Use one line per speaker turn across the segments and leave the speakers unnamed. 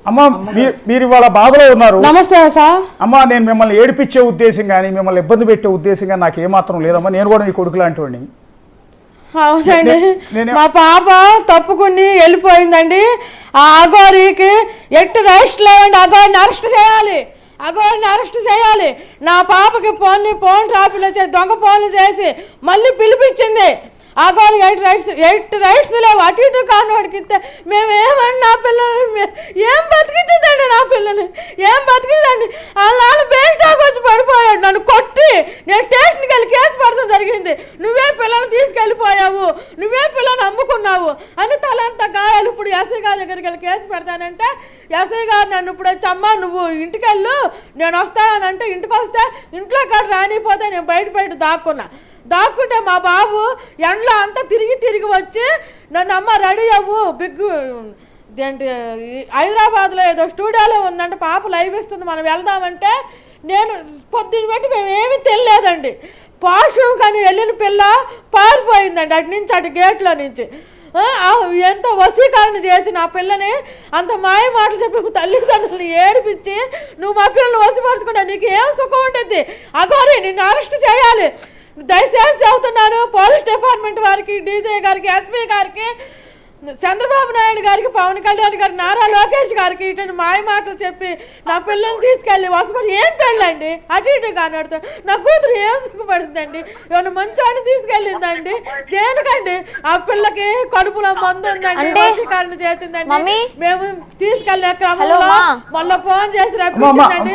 అమ్మా మీరు ఇవాళ బాధలో ఉన్నారు.
నమస్తే సార్.
అమ్మా నేను మిమ్మల్ని ఏడిపించే ఉద్దేశం కానీ మిమ్మల్ని ఇబ్బంది పెట్టే ఉద్దేశం కానీ నాకు ఏమాత్రం లేదమ్మా. నేను కూడా నీ కొడుకు లాంటి వాడిని.
అవునండి, మా పాప తప్పుకుని వెళ్ళిపోయిందండి. ఆ అఘోరికి ఎట్టు రైస్ట్ లేవండి. అఘోరిని అరెస్ట్ చేయాలి, అఘోరిని అరెస్ట్ చేయాలి. నా పాపకి ఫోన్ ట్రాఫీలో చేసి దొంగ ఫోన్లు చేసి మళ్ళీ పిలిపించింది. అఘోరి 8 రైట్స్ లేవు. అటు ఇటు కానివాడికి ఇస్తే మేమేమని నా పిల్లల్ని ఏం బతికించదండి, నా పిల్లని ఏం బతికిందండి. వాళ్ళ బేస్టాక్ వచ్చి పడిపోయాడు, నన్ను కొట్టి నేను స్టేషన్కి వెళ్ళి కేసు పడటం జరిగింది. నువ్వే పిల్లల్ని తీసుకెళ్ళిపోయావు, నువ్వే పిల్లల్ని అమ్ముకున్నావు అని తలంతా గాయాలు. ఇప్పుడు ఎస్ఐ గారి దగ్గరికి వెళ్ళి కేసు పెడతానంటే ఎస్ఐ గారు నన్ను ఇప్పుడు వచ్చమ్మా నువ్వు ఇంటికి వెళ్ళు నేను వస్తానంటే ఇంటికి వస్తే ఇంట్లో కాడ రానిపోతే నేను బయట దాక్కుంటే మా బాబు ఎండలో అంతా తిరిగి వచ్చి నన్ను అమ్మ రెడీ అవ్వు ఏంటి హైదరాబాద్లో ఏదో స్టూడియోలో ఉందంటే పాప లైవ్ ఇస్తుంది మనం వెళ్దామంటే నేను పొద్దున్న పెట్టి మేమేమీ తెలియలేదండి. పాషం కానీ వెళ్ళిన పిల్ల పారిపోయిందండి అటు నుంచి అటు గేట్లో నుంచి. ఎంతో వశీకరణ చేసి నా పిల్లని అంత మాయ మాటలు చెప్పి తల్లిదండ్రులను ఏడిపించి నువ్వు మా పిల్లల్ని వశపరుచుకుంటా నీకు ఏం సుఖం ఉంటుంది. అఘోరి నిన్ను అరెస్ట్ చేయాలి. దయచేసి చెబుతున్నాను పోలీస్ డిపార్ట్మెంట్ వారికి, డీజీ గారికి, ఎస్పీ గారికి, చంద్రబాబు నాయుడు గారికి, పవన్ కళ్యాణ్ గారికి, నారా లోకేష్ గారికి ఇటువంటి మాయ మాటలు చెప్పి నా పిల్లల్ని తీసుకెళ్ళి వసపడి ఏం పెళ్ళండి అటు ఇటు కానడుతూ నా కూతురు ఏం సుఖపడుతుందండి. ఏమైనా మంచాన్ని తీసుకెళ్ళిందండి దేనికండి? ఆ పిల్లకి కడుపులో మందు ఉందండి, వశీకరణ చేసిందండి. మేము తీసుకెళ్ళే క్రమంలో మళ్ళీ ఫోన్ చేసి రప్పించిందండి.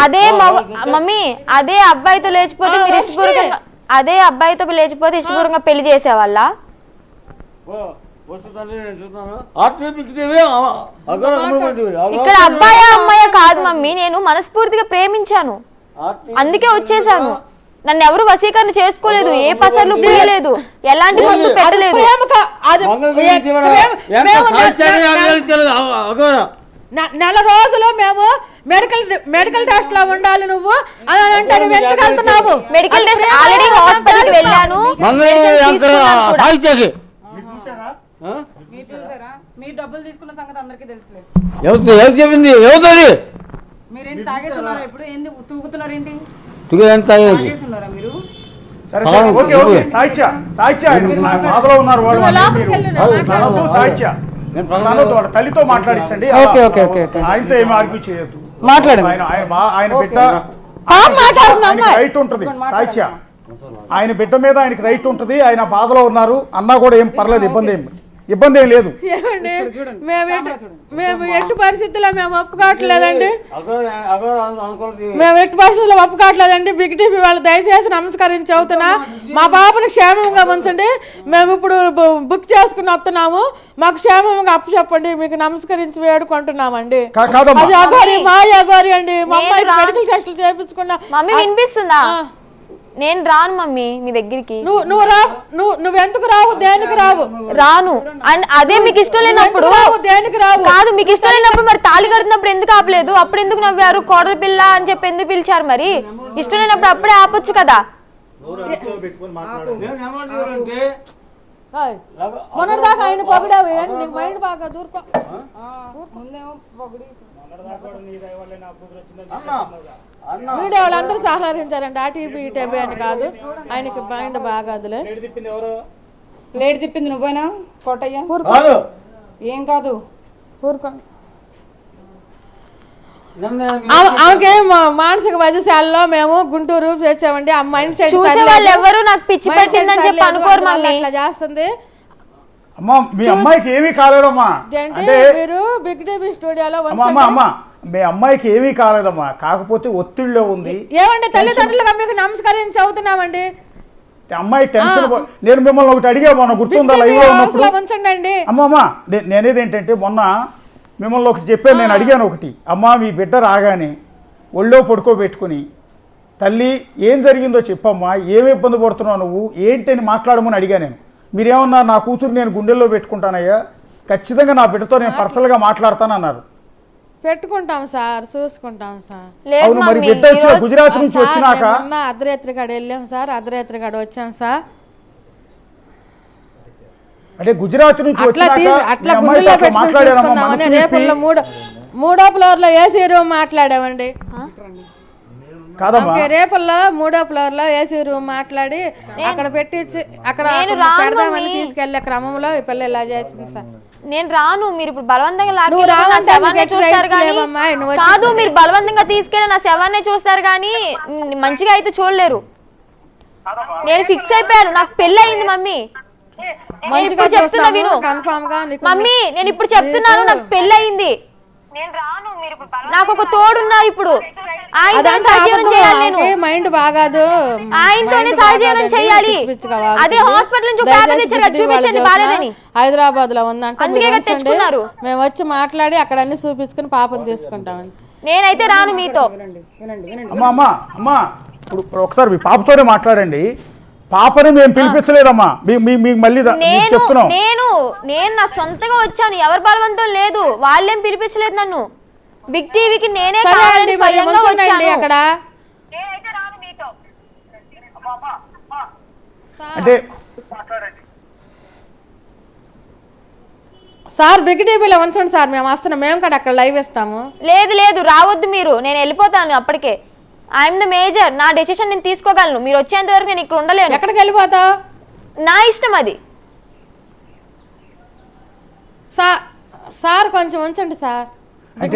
అదే అబ్బాయితో లేచిపోతే ఇష్టపూర్వకంగా పెళ్లి చేసేవాళ్ళ? ఇక్కడ అబ్బాయా అమ్మాయా కాదు మమ్మీ, నేను మనస్ఫూర్తిగా ప్రేమించాను అందుకే వచ్చేసాను. నన్ను ఎవరు వశీకరణ చేసుకోలేదు, ఏ పసర్లు పూయలేదు, ఎలాంటి మందు పెట్టలేదు.
నెల రోజులు మేము మెడికల్ టెస్ట్ లో ఉండాలి. నువ్వు అని అంటే ఎందుకు వెళ్తున్నావు?
మెడికల్ టెస్ట్ ఆల్రెడీ హాస్పిటల్ కి వెళ్ళాను.
తల్లితో మాట్లాడించండి, ఆయనతో ఏమి ఆర్గ్యూ చేయొద్దు. ఆయన బిడ్డ రైట్ ఉంటుంది సాహిత్య, ఆయన బిడ్డ మీద ఆయనకి రైట్ ఉంటుంది. ఆయన బాధలో ఉన్నారు అన్నా కూడా ఏం పర్లేదు, ఇబ్బంది ఏం లేదు.
మేము ఎట్టి పరిస్థితుల్లో మేము ఒప్పుకోవట్లేదండి, మేము ఎట్టి పరిస్థితుల్లో ఒప్పుకోవట్లేదండి. బిగ్ టీవీ వాళ్ళు దయచేసి నమస్కరించి అవుతున్నా మా బాబుని క్షేమంగా ఉంచండి. మేము ఇప్పుడు బుక్ చేసుకుని వస్తున్నాము, మాకు క్షేమంగా అప్పు చెప్పండి, మీకు నమస్కరించి వేడుకుంటున్నామండి. అది అఘోరి మాయ అఘోరి అండి. మా అమ్మాయి మెడికల్ టెస్టులు చేయించుకున్నా.
మమ్మీ వినిపిస్తుందా? నేను రాను మమ్మీ మీ దగ్గరికి.
నువ్వెందుకు రావు? దేనికి రావు?
రాను. అండ్ అదే మీకు ఇష్టం లేనప్పుడు
దేనికి రావు?
కాదు, మీకు ఇష్టం లేనప్పుడు మరి తాళి కడుతున్నప్పుడు ఎందుకు ఆపలేదు? అప్పుడు ఎందుకు నవ్వారు? కోడల పిల్ల అని చెప్పి ఎందుకు పిలిచారు? మరి ఇష్టం లేనప్పుడు అప్పుడే ఆపొచ్చు కదా.
మొన్నటిదాకా ఆయన పొగిడావు, నీకు మైండ్ బాగా దూరుకో. వీడియో వాళ్ళందరూ సహకరించారండి, ఆటీబీ ఈటీబీ అని కాదు, ఆయనకి మైండ్ బాగా. అదిలే
ప్లేట్ తిప్పింది నువ్వేనా కోటయ్య? ఏం కాదు,
ఊరుకోండి. ఆమెకి మానసిక వైద్యశాలలో మేము గుంటూరు చేసామండి. ఆ మైండ్ సెట్
ఎవరు నాకు పిచ్చి పెట్టిందని చెప్పి అనుకోరు మమ్మీ.
అట్లా చేస్తుంది.
అమ్మా మీ అమ్మాయికి ఏమీ కాలేదమ్మా,
మీరు బిగ్ టీవీ స్టూడియోలో
మీ అమ్మాయికి ఏమీ కాలేదమ్మా, కాకపోతే ఒత్తిడిలో ఉంది.
ఏమండి తల్లిదండ్రులుగా మీకు నమస్కరించి అవుతున్నామండి.
అమ్మాయి టెన్షన్. నేను మిమ్మల్ని ఒకటి అడిగా మొన్న, గుర్తుందా లైవ్ లో ఉన్నప్పుడు? అమ్మమ్మా నేనేది ఏంటంటే మొన్న మిమ్మల్ని ఒకటి చెప్పాను, నేను అడిగాను ఒకటి. అమ్మా మీ బిడ్డ రాగానే ఒళ్ళో పడుకోబెట్టుకుని తల్లి ఏం జరిగిందో చెప్పమ్మా, ఏమి ఇబ్బంది పడుతున్నావు నువ్వు ఏంటని మాట్లాడమని అడిగా నేను. మీరేమన్నారు? నా కూతురు నేను గుండెల్లో పెట్టుకుంటానయ్యా, ఖచ్చితంగా నా బిడ్డతో నేను పర్సనల్గా మాట్లాడతాను అన్నారు.
పెట్టుకుంటాం సార్, చూసుకుంటాం సార్.
అవును, మరి బిడ్డ వచ్చిన గుజరాత్ నుంచి వచ్చినాక
అర్ధరాత్రి కాడ వెళ్ళాం సార్, అర్ధరాత్రి కాడ వచ్చాం సార్.
అంటే గుజరాత్ నుంచి
అట్లా
వచ్చాక
గుండెలో పెట్టుకుని
మాట్లాడారమ్మా
చూసుకుందామని
మనసు విప్పి.
రేపల్లో మూడో ఫ్లోర్ లో ఏసీ రూమ్ మాట్లాడామండి.
కాదమ్మా
రేపల్లో 3వ ఫ్లోర్ లో ఏసీ రూమ్ మాట్లాడి అక్కడ పెట్టి అక్కడ పెడదామని తీసుకెళ్లే క్రమంలో ఈ పిల్ల ఇలా చేసింది సార్.
నేను రాను, మీరు ఇప్పుడు బలవంతంగా నా శవాన్ని చూస్తారు కానీ కాదు, మీరు బలవంతంగా తీసుకెళ్ళి నా శవాన్ని చూస్తారు కానీ మంచిగా అయితే చూడలేరు. నేను ఫిక్స్ అయిపోయాను, నాకు పెళ్లి అయింది మమ్మీ. నేను ఇప్పుడు చెప్తున్నా విను మమ్మీ, నేను ఇప్పుడు చెప్తున్నాను నాకు పెళ్లి అయింది. నాకు ఒక తోడున్నారు, ఇప్పుడు ఆయనతో సహజీవనం చేయాలి. నేను
మైండ్ బాగాదు,
ఆయనతోనే సహజీవనం చేయాలి. అదే హాస్పిటల్ నుంచి పేపర్ తెచ్చారు కదా, చూపించండి బాలేదని.
హైదరాబాద్ లో ఉందంటే
అందుకే తెచ్చుకున్నారు.
మేము వచ్చి మాట్లాడి అక్కడ అన్ని చూపించుకుని పాపం తీసుకుంటామండి.
నేనైతే రాను మీతో.
అమ్మా అమ్మా ఇప్పుడు ఒకసారి మీ పాపతోనే మాట్లాడండి. పాపని మేము పిలిపించలేదమ్మా, మీకు మళ్ళీ చెప్తున్నాం.
నేను నా సొంతగా వచ్చాను, ఎవరి బలవంతం లేదు, వాళ్ళేం పిలిపించలేదు నన్ను. బిగ్ టీవీకి నేనే కావాలని స్వయంగా వచ్చాను.
అక్కడ
అంటే
సార్ బిగ్ టీవీలో ఉంచండి సార్, మేము వస్తున్నాం, మేము కూడా అక్కడ లైవ్ ఇస్తాము.
లేదు రావద్దు మీరు, నేను వెళ్ళిపోతాను అప్పటికే. ఐఎమ్ ద మేజర్, నా డెసిషన్ నేను తీసుకోగలను. మీరు వచ్చేంత వరకు నేను ఇక్కడ ఉండలేను.
ఎక్కడికి వెళ్ళిపోతావు?
నా ఇష్టం అది.
సార్ కొంచెం ఉంచండి సార్.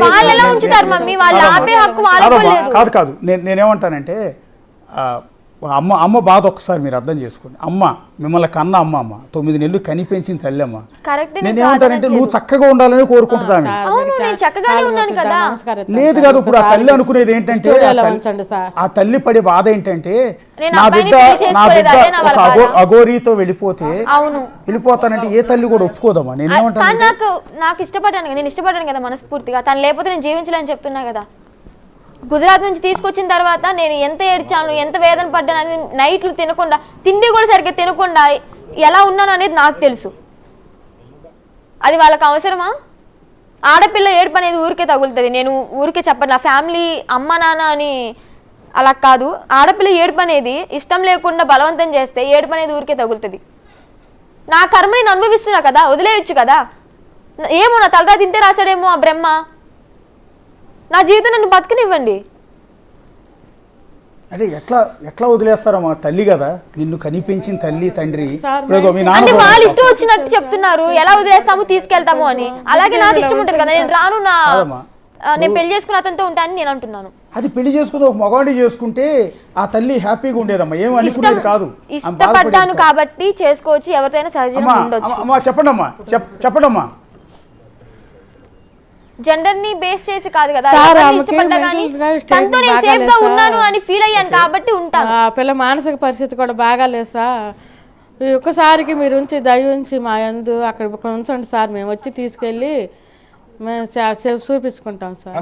వాళ్ళు ఎలా ఉంచుతారు మమ్మీ? వాళ్ళు ఆపే హక్కు వాళ్ళకు లేదు.
కాదు నేనేమంటానంటే అమ్మ బాధ ఒక్కసారి మీరు అర్థం చేసుకోండి. అమ్మ మిమ్మల్ని కన్న అమ్మ 9 నెలలు కని పెంచింది తల్లమ్మ. నేనేమంటానంటే నువ్వు చక్కగా ఉండాలని కోరుకుంటుందా? లేదు కాదు, ఇప్పుడు ఆ తల్లి అనుకునేది ఏంటంటే, ఆ తల్లి పడే బాధ ఏంటంటే నా బిడ్డ ఒక అఘోరీతో వెళ్ళిపోతానంటే ఏ తల్లి కూడా ఒప్పుకోదమ్మా. నేనేమంటాను,
నాకు ఇష్టపడ్డాను, నేను ఇష్టపడ్డాను కదా మనస్ఫూర్తిగా. తను లేకపోతే నేను జీవించలేని చెప్తున్నా కదా. గుజరాత్ నుంచి తీసుకొచ్చిన తర్వాత నేను ఎంత ఏడ్చాను, ఎంత వేదన పడ్డాను అనేది, నైట్లు తినకుండా, తిండి కూడా సరిగ్గా తినకుండా ఎలా ఉన్నాను అనేది నాకు తెలుసు. అది వాళ్ళకి అవసరమా? ఆడపిల్ల ఏడుపు అనేది ఊరికే తగులుతుంది. నేను ఊరికే చెప్పను, నా ఫ్యామిలీ అమ్మ నాన్న అని అలా కాదు. ఆడపిల్ల ఏడుపు అనేది ఇష్టం లేకుండా బలవంతం చేస్తే ఏడుపు అనేది ఊరికే తగులుతుంది. నా కర్మ నేను అనుభవిస్తున్నా కదా, వదిలేయచ్చు కదా. ఏమో నా తలరా తింటే రాశాడేమో ఆ బ్రహ్మ. నా జీవితం నన్ను బతకనివ్వండి.
అంటే ఎట్లా వదిలేస్తారమ్మా? తల్లి కదా, నిన్ను కనిపించిన తల్లి తండ్రి.
అంటే వాళ్ళు ఇష్టం వచ్చినట్టు చెప్తున్నారు, ఎలా వదిలేస్తాము తీసుకెళ్తాము అని. అలాగే నాకు ఇష్టం ఉంటుంది కదా, నేను రాను, నేను పెళ్లి చేసుకున్న అతనితో ఉంటానని నేను అంటున్నాను.
అది పెళ్లి చేసుకుని ఒక మగవాడిని చేసుకుంటే ఆ తల్లి హ్యాపీగా ఉండేదమ్మా, ఏం అనుకునేది కాదు.
ఇష్టపడ్డాను కాబట్టి చేసుకోవచ్చు, ఎవరితోనైనా సహజంగా ఉండొచ్చు.
చెప్పండమ్మా.
జెండర్ ని బేస్ చేసి కాదు కదా, ఇష్టపడ్డా గానీ తనతో నేను సేఫ్ గా ఉన్నాను అని ఫీల్ అయ్యాను కాబట్టి ఉంటాను.
పిల్ల మానసిక పరిస్థితి కూడా బాగాలేదు సార్. ఒక్కసారికి మీరు ఉంచి దయ ఉంచి మా యందు అక్కడ ఉంచండి సార్, మేము వచ్చి తీసుకెళ్ళి మేము చూపించుకుంటాం సార్.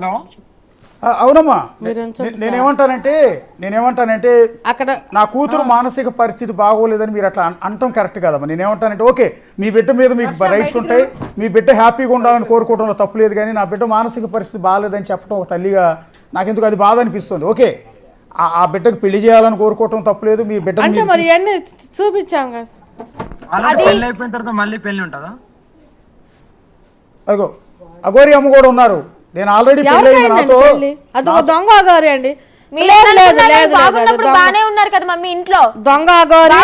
అవునమ్మా, నేనేమంటానంటే అక్కడ నా కూతురు మానసిక పరిస్థితి బాగోలేదని మీరు అట్లా అంటాం కరెక్ట్ కదమ్మా. నేనేమంటానంటే ఓకే, మీ బిడ్డ మీద మీకు రైట్స్ ఉంటాయి, మీ బిడ్డ హ్యాపీగా ఉండాలని కోరుకోవడంలో తప్పు లేదు. కానీ నా బిడ్డ మానసిక పరిస్థితి బాగాలేదని చెప్పడం ఒక తల్లిగా నాకెందుకు అది బాధ అనిపిస్తుంది. ఓకే, ఆ బిడ్డకు పెళ్లి చేయాలని కోరుకోవటం తప్పలేదు. మీ బిడ్డ
మరి అన్ని చూపించాం కదా,
అగో అఘోరి అమ్మ కూడా ఉన్నారు. నేను ఆల్రెడీ
దొంగ అఘోరి అండి.
బానే ఉన్నారు కదా మమ్మీ ఇంట్లో.
దొంగ అఘోరి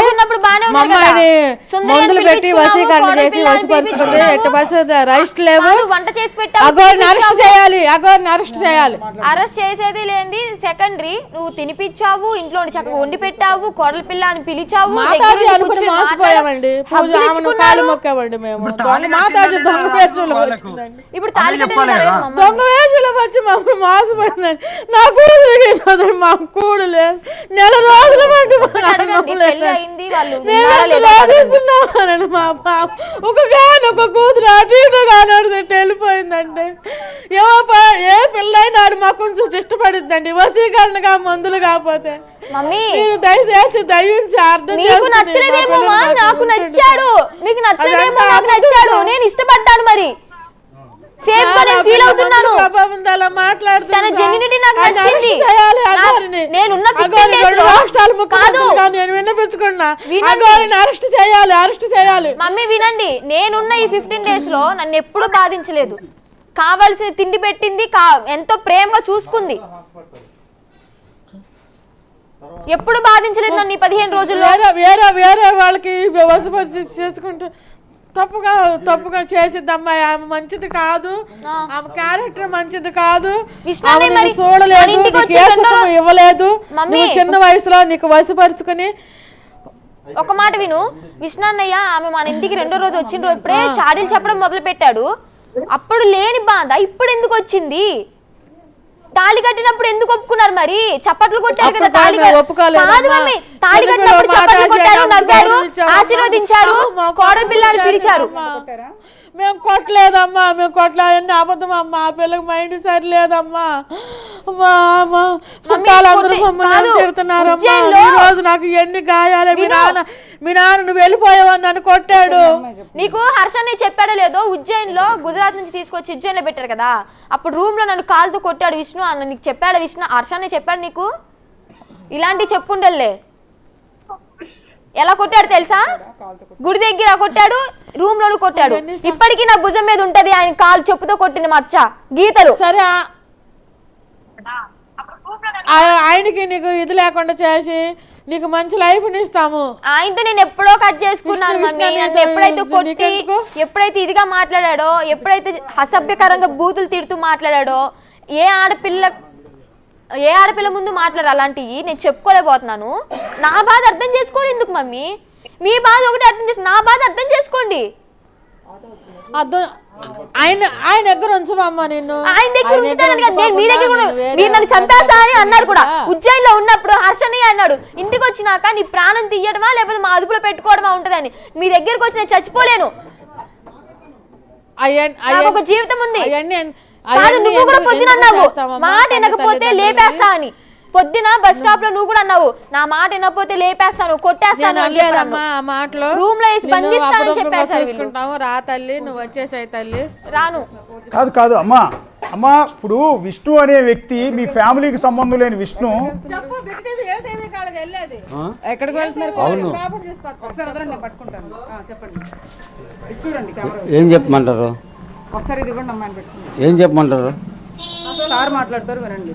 మందులు పెట్టి వసీకరణ చేసి వసిపరుచుకుంది. ఎట్టి పరిస్థితి రైట్ లేవు.
వంట చేసి పెట్టావు,
అఘోరిని అరెస్ట్ చేయాలి.
అరెస్ట్ చేసేది లేని సెకండరీ. నువ్వు తినిపించావు, ఇంట్లో చక్కగా వండి పెట్టావు, కోడల పిల్ల అని పిలిచావు.
మాతాజీ అనుకుని మోసపోయామండి, కాలు మొక్కామండి మేము. మాతాజీ దొంగ వేషంలో వచ్చిందండి.
ఇప్పుడు
దొంగ వేషంలో వచ్చి మమ్మల్ని మోసపోయిందండి. నా కూతురికి మా కూడు లేదు, నెల రోజుల బట్టి మా పాప ఒక కూతురు అటు ఇటు కానడుతుంటే వెళ్ళిపోయిందండి. ఏ పిల్లైనా మా కొంచెం ఇష్టపడిద్దండి వసీకరణగా మందులు కాకపోతే. మీరు దయచేసి దయించి అర్థం
నచ్చలేదేమో, నాకు నచ్చాడు, మీకు నచ్చలేదేమో, నాకు నచ్చాడు, నేను ఇష్టపడ్డాను. మరి సేఫ్ గా నేను ఫీల్ అవుతున్నాను. తన జెన్యూనిటీ నాకు నచ్చింది. నేనున్న 15 days లో కాదు
నేను విన్నపించుకున్నా అరెస్ట్ చేయాలి, అరెస్ట్ చేయాలి.
మమ్మీ వినండి, నేనున్న ఈ 15 days లో నన్ను ఎప్పుడు బాధించలేదు. కావాల్సిన తిండి పెట్టింది, ఎంతో ప్రేమగా చూసుకుంది. ఎప్పుడు బాధించలేదు నన్ను ఈ 15 రోజుల్లో.
వేరే వాళ్ళకి వసపరిచి చేసుకుంటే తప్పుగా చేసిద్దమ్మా. ఆమె మంచిది కాదు, ఆమె క్యారెక్టర్ మంచిది కాదు. చూడలేదు, ఇవ్వలేదు. చిన్న వయసులో నీకు వసపరుచుకుని
ఒక మాట విను, విష్ణన్నయ్య ఆమె మన ఇంటికి 2వ రోజు వచ్చిన రోజు ఇప్పుడే చాడీలు చెప్పడం మొదలు పెట్టాడు. అప్పుడు లేని బాధ ఇప్పుడు ఎందుకు వచ్చింది? తాళి కట్టినప్పుడు ఎందుకు ఒప్పుకున్నారు? మరి చప్పట్లు కొట్టారు కదా. తాళి తాళి కట్టినప్పుడు చప్పట్లు కొట్టారు, నవ్వారు, ఆశీర్వదించారు, కోడలి పిల్లలు పిలిచారు.
మేము కొట్టలేదమ్మా, మేము కొట్టలేదన్నీ అబద్ధం అమ్మా. ఆ పిల్లకి మైండ్ సరిలేదమ్మా. చుట్టాలందరూ మమ్మల్ని తిడుతున్నారమ్మా. ఈ రోజు నాకు ఎన్ని గాయాలే. మీ నాన్న నువ్వు వెళ్ళిపోయావని నన్ను కొట్టాడు.
నీకు హర్షని చెప్పాడో లేదో, ఉజ్జయిన్ లో గుజరాత్ నుంచి తీసుకొచ్చి ఉజ్జయిన్ లో పెట్టారు కదా, అప్పుడు రూమ్ లో నన్ను కాలుతో కొట్టాడు విష్ణు అన్న. నీకు చెప్పాడు విష్ణు? హర్షని చెప్పాడు నీకు? ఇలాంటివి చెప్పుండలే. ఎలా కొట్టాడు తెలుసా? గుడి దగ్గర కొట్టాడు, రూమ్ లోను కొట్టాడు. ఇప్పటికీ నా భుజం మీద ఉంటది ఆయన కాలు చెప్పుతో కొట్టిన మచ్చ, గీతలు.
సరే, ఆయనకి నీకు ఇది లేకుండా చేసి నీకు మంచి లైఫ్ ఇస్తాము.
ఆయనతో నేను ఎప్పుడో కట్ చేసుకున్నాను మమ్మీ. నన్ను ఎప్పుడైతే కొట్టి, ఎప్పుడైతే ఇదిగా మాట్లాడాడో, ఎప్పుడైతే అసభ్యకరంగా బూతులు తిడుతూ మాట్లాడాడో, ఏ ఆడపిల్ల ముందు మాట్లాడారు అలాంటివి నేను చెప్పుకోలేకపోతున్నాను. నా బాధ అర్థం చేసుకోరు ఎందుకు మమ్మీ? మీ బాధ ఒకటి అర్థం చేసి నా బాధ అర్థం చేసుకోండి.
ఆయన దగ్గర ఉంచమమ్మా. నిన్ను
ఆయన దగ్గర ఉంచుతాను కదా. నేను మీ దగ్గర మీరు నన్ను చంపేస్తా అని అన్నారు కూడా. ఉజ్జయిన్ లో ఉన్నప్పుడు హర్షని అన్నాడు, ఇంటికి వచ్చినాక నీ ప్రాణం తీయడమా లేకపోతే మా అదుపులో పెట్టుకోవడమా ఉంటదని. మీ దగ్గరకు వచ్చి నేను చచ్చిపోలేను, ఒక జీవితం ఉంది. కాదు, నువ్వు కూడా పొద్దున అన్నావు మాట వినకపోతే లేపేస్తా అని. పొద్దున బస్ స్టాప్ లో నువ్వు కూడా అన్నావు, నా మాట వినకపోతే లేపేస్తాను, కొట్టేస్తాను. రూమ్ లో వేసి బంధిస్తానని చెప్పేసారు.
రా తల్లి, నువ్వు వచ్చేసాయి తల్లి.
రాను.
కాదు అమ్మా. ఇప్పుడు విష్ణు అనే వ్యక్తి మీ ఫ్యామిలీకి సంబంధం లేని విష్ణు
ఎక్కడికి వెళ్తున్నారు?
ఏం చెప్పమంటారు?
ఒకసారి ఇది కూడా అమ్మాయిని పెట్టుకుంటారు.
ఏం చెప్పమంటారు?
సార్ మాట్లాడతారు, వినండి.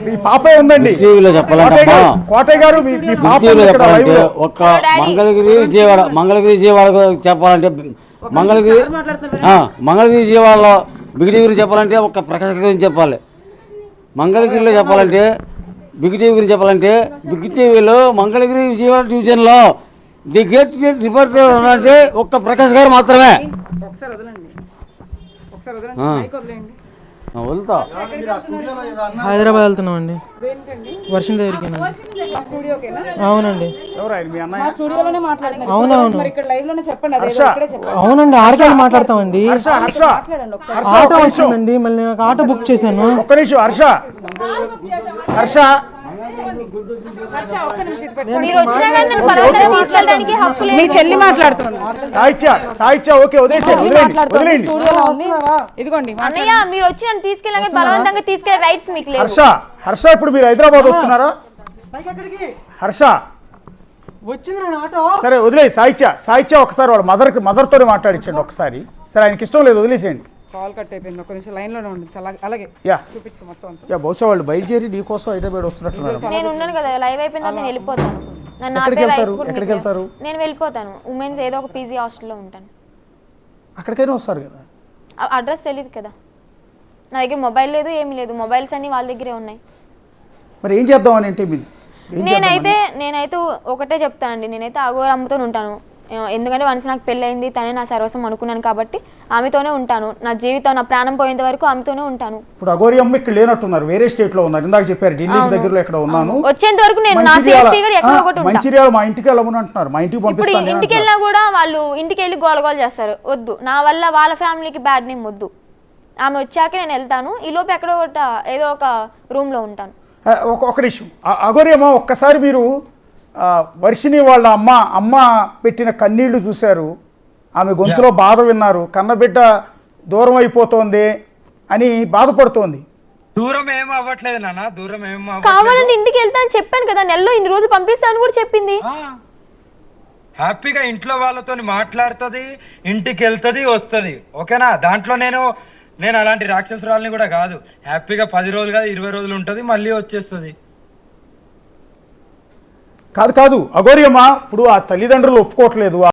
మీ పాపే ఉందండి కోటయ్య గారు. మీ పాప
చెప్పాలంటే ఒక్క మంగళగిరి విజయవాడ చెప్పాలంటే మంగళగిరి విజయవాడలో బిగ్ టీవీ గురించి చెప్పాలంటే ఒక ప్రకాశ్ గురించి చెప్పాలి. మంగళగిరిలో చెప్పాలంటే బిగ్ టీవీ గురించి చెప్పాలంటే బిగ్ టీవీలో మంగళగిరి విజయవాడ డివిజన్లో ది గేట్ రిపోర్టర్ అంటే ఒక్క ప్రకాశ్ గారు మాత్రమే. వెళ్తా
హైదరాబాద్ వెళ్తున్నాం అండి, వర్షం దగ్గరికి. అవునండి, అవునవును, అవునండి. ఆటోకి మాట్లాడతామండి. ఆటో వచ్చిందండి, మళ్ళీ నాకు ఆటో బుక్ చేశాను.
ఒక్క నిమిషం హర్ష
మీరు వచ్చినా కానీ నన్ను బలవంతంగా తీసుకెళ్ళడానికి హక్కు లేదు.
మీ చెల్లి మాట్లాడుతుంది.
సాయిత్య ఓకే, వదిలేయండి.
ఇదిగోండి
అన్నయ్య, మీరు వచ్చి నన్ను తీసుకెళ్ళాక బలవంతంగా తీసుకెళ్ళే రైట్స్ మీకు లేవు.
హర్ష ఇప్పుడు మీరు హైదరాబాద్ వస్తున్నారా? హర్ష
వచ్చింది ఆటో.
సరే వదిలే. సాయిత్య ఒకసారి వాళ్ళ మదర్తోనే మాట్లాడించండి ఒకసారి. సరే ఆయనకి ఇష్టం లేదు, వదిలేసేయండి.
కాల్ కట్ అయిపోయింది, ఒక నిమిషం లైన్ లోనే ఉండండి. అలాగే చూపించు మొత్తం అంతా.
బహుశా వాళ్ళు బయలుదేరి నీకోసం హైదరాబాద్ వస్తున్నట్టున్నారు.
నేను ఉన్నాను కదా, లైవ్ అయిపోయిన తర్వాత నేను వెళ్ళిపోతాను.
ఎక్కడికి వెళ్తారు?
నేను వెళ్ళిపోతాను. ఉమెన్స్ ఏదో ఒక పీజీ హాస్టల్లో ఉంటాను.
అక్కడికైనా వస్తారు కదా.
అడ్రస్ తెలియదు కదా, నా దగ్గర మొబైల్ లేదు, ఏమీ లేదు. మొబైల్స్ అన్ని వాళ్ళ దగ్గరే ఉన్నాయి.
మరి ఏం చేద్దాం అని అంటే
నేనైతే ఒకటే చెప్తానండి, నేనైతే అఘోరమ్మతో ఉంటాను. ఎందుకంటే వన్స్ నాకు పెళ్ళయింది, తనే నా సర్వస్వం అనుకున్నాను కాబట్టి ఆమెతోనే ఉంటాను. నా జీవితం, నా ప్రాణం పోయేంత వరకు ఆమెతోనే ఉంటాను.
ఇప్పుడు అఘోరి అమ్మ ఇక్కడ లేనట్టున్నారు, వేరే స్టేట్ లో ఉన్నారు. ఇందాక చెప్పారు ఢిల్లీ దగ్గరలో ఎక్కడ ఉన్నాను,
వచ్చేంత వరకు నేను నా సేఫ్టీగా ఎక్కడో ఒకటి ఉంటాను.
మంచిర్యాల మా ఇంటికి వెళ్ళమని అంటున్నారు. మా ఇంటికి పంపిస్తాను.
ఇప్పుడు ఇంటికి వెళ్ళినా కూడా వాళ్ళు ఇంటికి వెళ్ళి గోలగోలు చేస్తారు. వద్దు, నా వల్ల వాళ్ళ ఫ్యామిలీకి బ్యాడ్ నేమ్ వద్దు. ఆమె వచ్చాక నేను వెళ్తాను. ఈ లోపు ఎక్కడో ఏదో ఒక రూమ్ లో ఉంటాను.
ఒక నిమిషం అఘోరి అమ్మ, ఒక్కసారి మీరు వర్షిని వాళ్ళ అమ్మ పెట్టిన కన్నీళ్లు చూశారు, ఆమె గొంతులో బాధ విన్నారు. కన్నబిడ్డ దూరం అయిపోతోంది అని బాధపడుతోంది.
దూరం ఏం అవ్వట్లేదు నాన్న, దూరం ఏం
కావాలంటే ఇంటికి వెళ్తా అని చెప్పాను కదా, నెలలో ఇన్ని రోజులు పంపిస్తాను కూడా చెప్పింది.
హ్యాపీగా ఇంట్లో వాళ్ళతో మాట్లాడుతుంది, ఇంటికి వెళ్తుంది, వస్తుంది. ఓకేనా? దాంట్లో నేను అలాంటి రాక్షసురాలని కూడా కాదు. హ్యాపీగా 10 రోజులు కాదు 20 రోజులు ఉంటుంది, మళ్ళీ వచ్చేస్తుంది.
కాదు అగోరియమ్మ, ఇప్పుడు ఆ తల్లిదండ్రులు ఒప్పుకోవట్లేదు.